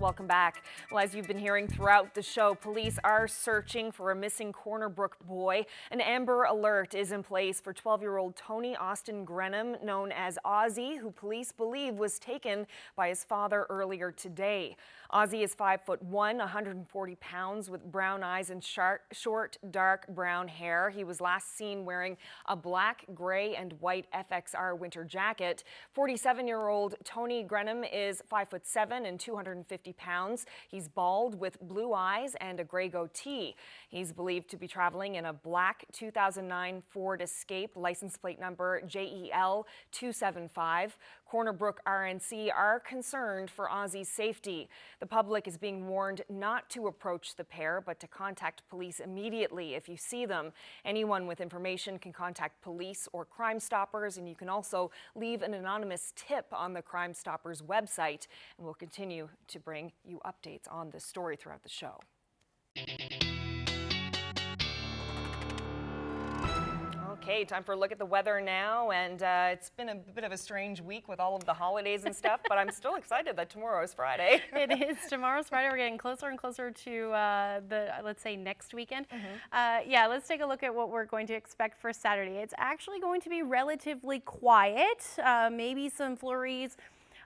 D: Welcome back. Well, as you've been hearing throughout the show, police are searching for a missing Corner Brook boy. An Amber Alert is in place for 12-year-old Tony Austin Grenham, known as Ozzy, who police believe was taken by his father earlier today. Ozzy is 5'1", 140 pounds, with brown eyes and short, dark brown hair. He was last seen wearing a black, gray, and white FXR winter jacket. 47-year-old Tony Grenham is 5'7" and 250 50 pounds. He's bald with blue eyes and a gray goatee. He's believed to be traveling in a black 2009 Ford Escape, license plate number JEL 275. Brook RNC are concerned for Ozzy's safety. The public is being warned not to approach the pair, but to contact police immediately if you see them. Anyone with information can contact police or Crime Stoppers, and you can also leave an anonymous tip on the Crime Stoppers website. And we'll continue to bring you updates on this story throughout the show. Okay, time for a look at the weather now, and it's been a bit of a strange week with all of the holidays and stuff, but I'm still excited that tomorrow is Friday.
I: It is. Tomorrow's Friday. We're getting closer and closer to let's say, next weekend. Yeah, let's take a look at what we're going to expect for Saturday. It's actually going to be relatively quiet, maybe some flurries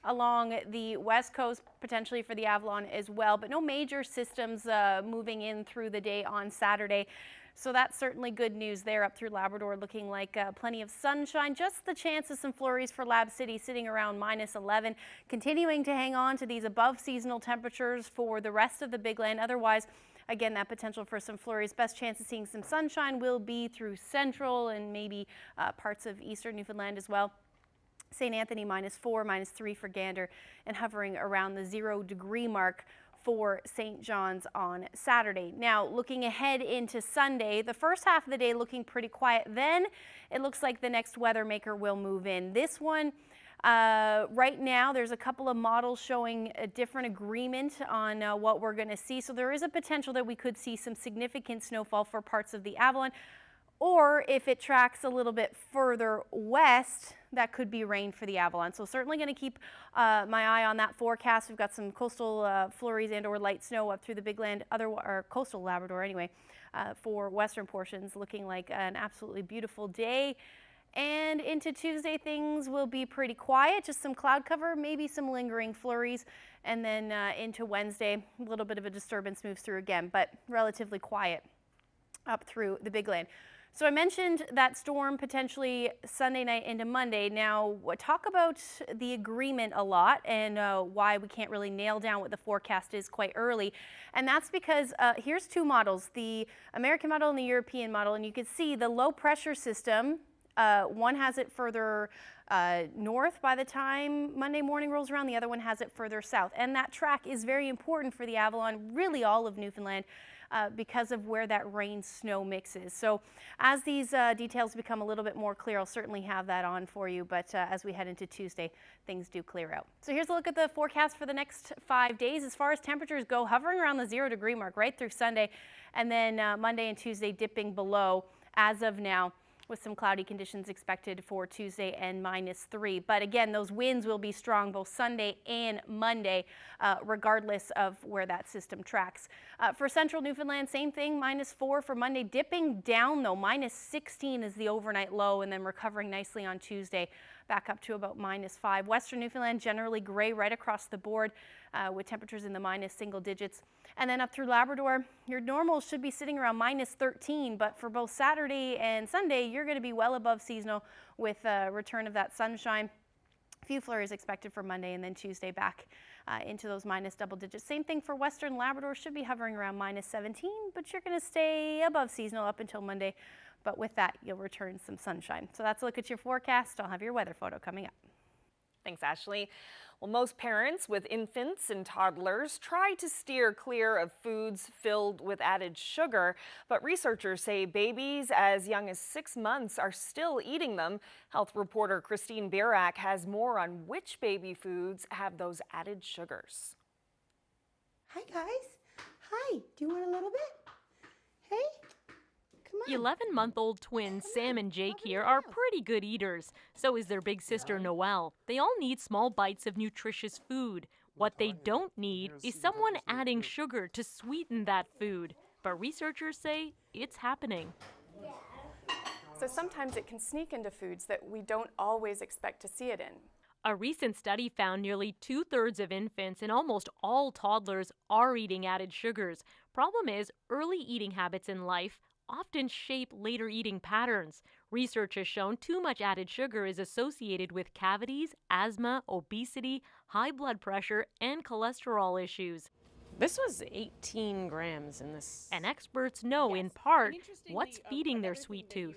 I: along the west coast, potentially for the Avalon as well, but no major systems moving in through the day on Saturday. So that's certainly good news there. Up through Labrador, looking like plenty of sunshine. Just the chance of some flurries for Lab City, sitting around -11. Continuing to hang on to these above seasonal temperatures for the rest of the Big Land. Otherwise, again, that potential for some flurries. Best chance of seeing some sunshine will be through central and maybe parts of eastern Newfoundland as well. St. Anthony -4, -3 for Gander, and hovering around the 0-degree mark for St. John's on Saturday. Now, looking ahead into Sunday, the first half of the day looking pretty quiet. Then it looks like the next weather maker will move in. This one, right now, there's a couple of models showing a different agreement on what we're going to see. So there is a potential that we could see some significant snowfall for parts of the Avalon. Or if it tracks a little bit further west, that could be rain for the Avalon. So certainly going to keep my eye on that forecast. We've got some coastal flurries and or light snow up through the Big Land, or coastal Labrador anyway, for western portions, looking like an absolutely beautiful day. And into Tuesday, things will be pretty quiet, just some cloud cover, maybe some lingering flurries. And then into Wednesday, a little bit of a disturbance moves through again, but relatively quiet up through the Big Land. So I mentioned that storm potentially Sunday night into Monday. Now, talk about the agreement a lot and why we can't really nail down what the forecast is quite early. And that's because here's two models, the American model and the European model. And you can see the low pressure system, one has it further north by the time Monday morning rolls around. The other one has it further south. And that track is very important for the Avalon, really all of Newfoundland, because of where that rain-snow mix is. So as these details become a little bit more clear, I'll certainly have that on for you. But as we head into Tuesday, things do clear out. So here's a look at the forecast for the next 5 days. As far as temperatures go, hovering around the 0-degree mark right through Sunday, and then Monday and Tuesday dipping below as of now, with some cloudy conditions expected for Tuesday and -3. But again, those winds will be strong both Sunday and Monday, regardless of where that system tracks. For central Newfoundland, same thing, -4 for Monday, dipping down though, -16 is the overnight low, and then recovering nicely on Tuesday, back up to about -5. Western Newfoundland, generally gray right across the board, with temperatures in the minus single digits. And then up through Labrador, your normals should be sitting around -13, but for both Saturday and Sunday, you're going to be well above seasonal with return of that sunshine. A few flurries expected for Monday, and then Tuesday back into those minus double digits. Same thing for Western Labrador, should be hovering around -17, but you're going to stay above seasonal up until Monday. But with that, you'll return some sunshine. So that's a look at your forecast. I'll have your weather photo coming up.
D: Thanks, Ashley. Well, most parents with infants and toddlers try to steer clear of foods filled with added sugar, but researchers say babies as young as 6 months are still eating them. Health reporter Christine Birak has more on which baby foods have those added sugars.
B: Hi, guys. Hi. Do you want a little bit? Hey?
C: 11-month-old twins Sam and Jake here are pretty good eaters. So is their big sister Noelle. They all need small bites of nutritious food. What they don't need is someone adding sugar to sweeten that food. But researchers say it's happening.
E: So sometimes it can sneak into foods that we don't always expect to see it in.
C: A recent study found nearly 2/3 of infants and almost all toddlers are eating added sugars. Problem is, early eating habits in life often shape later eating patterns. Research has shown too much added sugar is associated with cavities, asthma, obesity, high blood pressure, and cholesterol issues.
F: This was 18 grams in this.
C: And experts know, in part, what's feeding their sweet tooth.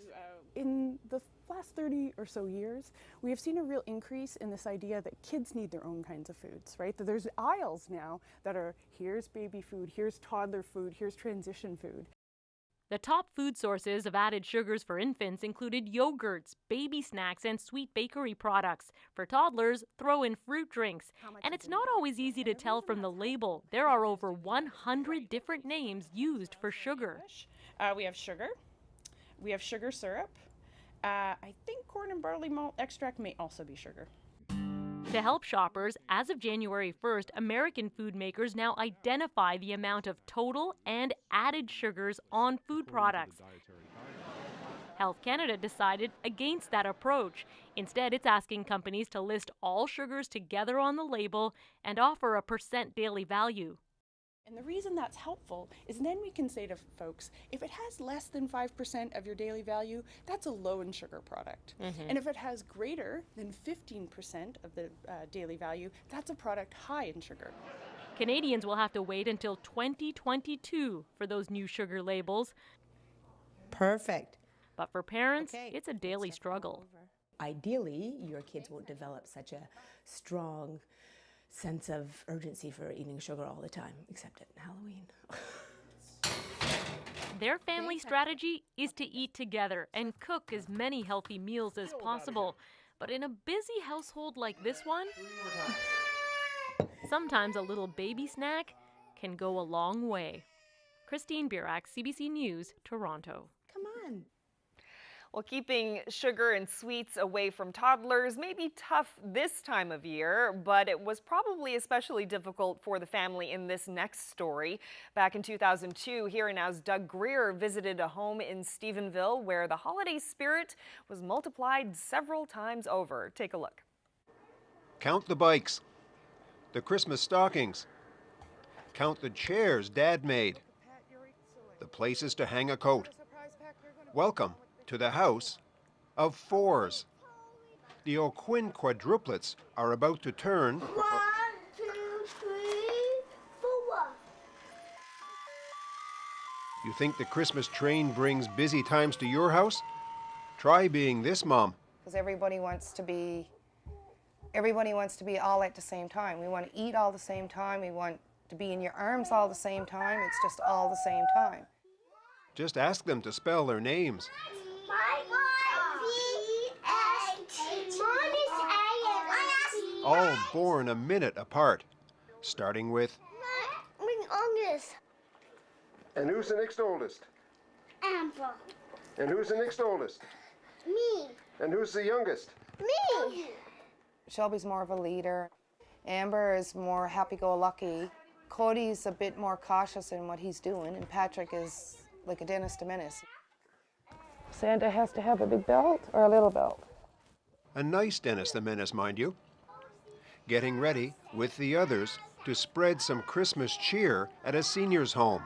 G: In the last 30 or so years, we have seen a real increase in this idea that kids need their own kinds of foods, right? That there's aisles now that are, here's baby food, here's toddler food, here's transition food.
C: The top food sources of added sugars for infants included yogurts, baby snacks, and sweet bakery products. For toddlers, throw in fruit drinks. And it's not always easy to tell from the label. There are over 100 different names used for sugar.
G: We have sugar. We have sugar syrup. I think corn and barley malt extract may also be sugar.
C: To help shoppers, as of January 1st, American food makers now identify the amount of total and added sugars on food products. Health Canada decided against that approach. Instead, it's asking companies to list all sugars together on the label and offer a % daily value.
G: And the reason that's helpful is then we can say to folks, if it has less than 5% of your daily value, that's a low in sugar product. And if it has greater than 15% of the daily value, that's a product high in sugar.
C: Canadians will have to wait until 2022 for those new sugar labels.
H: Perfect.
C: But for parents, it's a daily struggle.
H: Ideally, your kids won't develop such a strong sense of urgency for eating sugar all the time, except at Halloween.
C: Their family strategy is to eat together and cook as many healthy meals as possible. But in a busy household like this one, sometimes a little baby snack can go a long way. Christine Burak, CBC News, Toronto.
H: Come on.
D: Well, keeping sugar and sweets away from toddlers may be tough this time of year, but it was probably especially difficult for the family in this next story. Back in 2002, Here and Now's Doug Greer visited a home in Stephenville where the holiday spirit was multiplied several times over. Take a look.
J: Count the bikes, the Christmas stockings, count the chairs Dad made, the places to hang a coat. Welcome to the house of fours. The O'Quinn quadruplets are about to turn
K: 1, 2, 3, 4.
J: You think the Christmas train brings busy times to your house? Try being this mom.
Z: Because everybody wants to be all at the same time. We want to eat all the same time. We want to be in your arms all the same time. It's just all the same time.
J: Just ask them to spell their names. All born a minute apart, starting with
K: August.
J: And who's the next oldest?
K: Amber.
J: And who's the next oldest?
K: Me.
J: And who's the youngest?
K: Me.
Z: Shelby's more of a leader. Amber is more happy-go-lucky. Cody's a bit more cautious in what he's doing, and Patrick is like a Dennis the Menace. Santa has to have a big belt or a little belt?
J: A nice Dennis the Menace, mind you. Getting ready with the others to spread some Christmas cheer at a senior's home.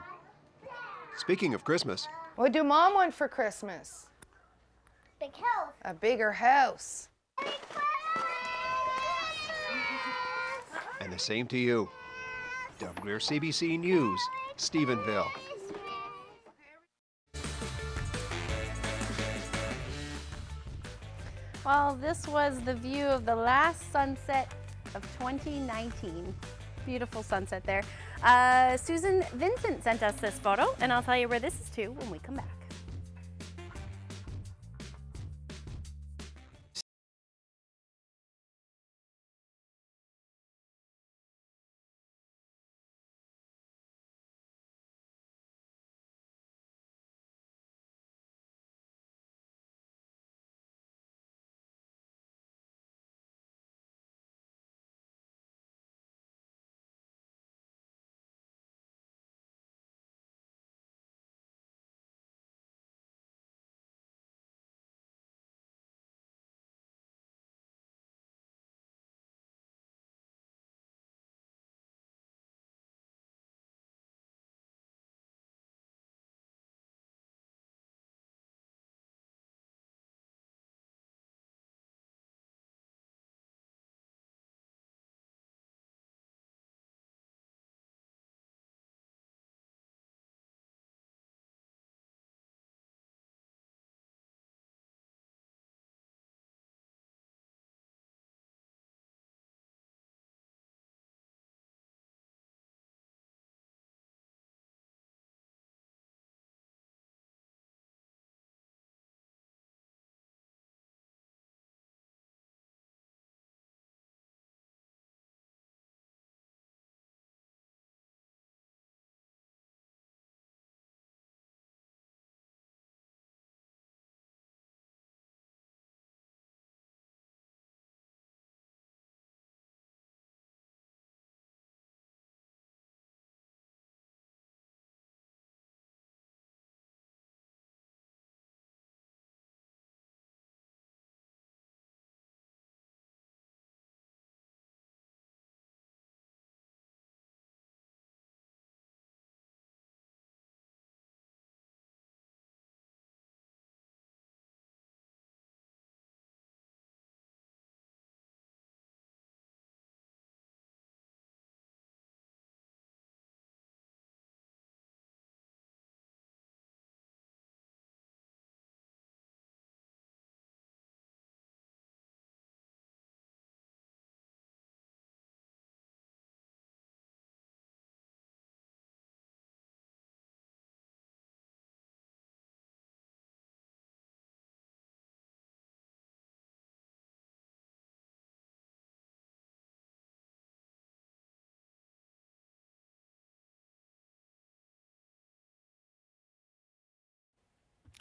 J: Speaking of Christmas,
Z: What do Mom want for Christmas?
K: Big house.
Z: A bigger house.
J: and the same to you. Doug Greer, CBC News, Stephenville.
I: Well, this was the view of the last sunset of 2019. Beautiful sunset there. Susan Vincent sent us this photo, and I'll tell you where this is to when we come back.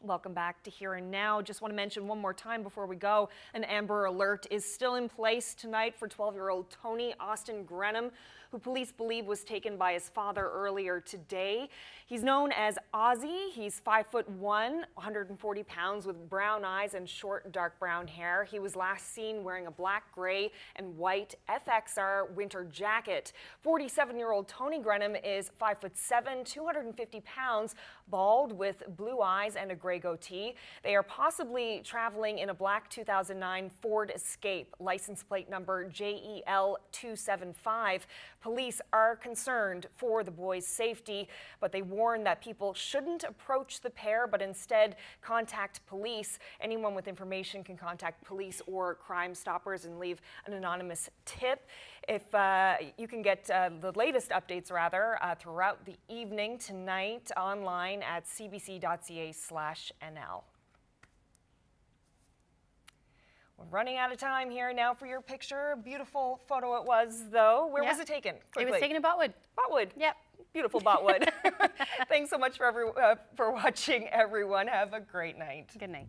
D: Welcome back to Here and Now. Just want to mention one more time before we go, an Amber Alert is still in place tonight for 12-year-old Tony Austin Grenham, who police believe was taken by his father earlier today. He's known as Ozzy. He's 5'1", 140 pounds with brown eyes and short dark brown hair. He was last seen wearing a black, gray, and white FXR winter jacket. 47-year-old Tony Grenham is 5'7", 250 pounds, bald with blue eyes and a gray goatee. They are possibly traveling in a black 2009 Ford Escape, license plate number JEL 275. Police are concerned for the boys' safety, but they warn that people shouldn't approach the pair, but instead contact police. Anyone with information can contact police or Crime Stoppers and leave an anonymous tip. If you can get the latest updates, throughout the evening tonight online at cbc.ca/NL. We're running out of time here now for your picture. Beautiful photo it was, though. Where was it taken? Quickly.
I: It was taken in Botwood.
D: Botwood.
I: Yep.
D: Beautiful Botwood. Thanks so much for watching, everyone. Have a great night.
I: Good night.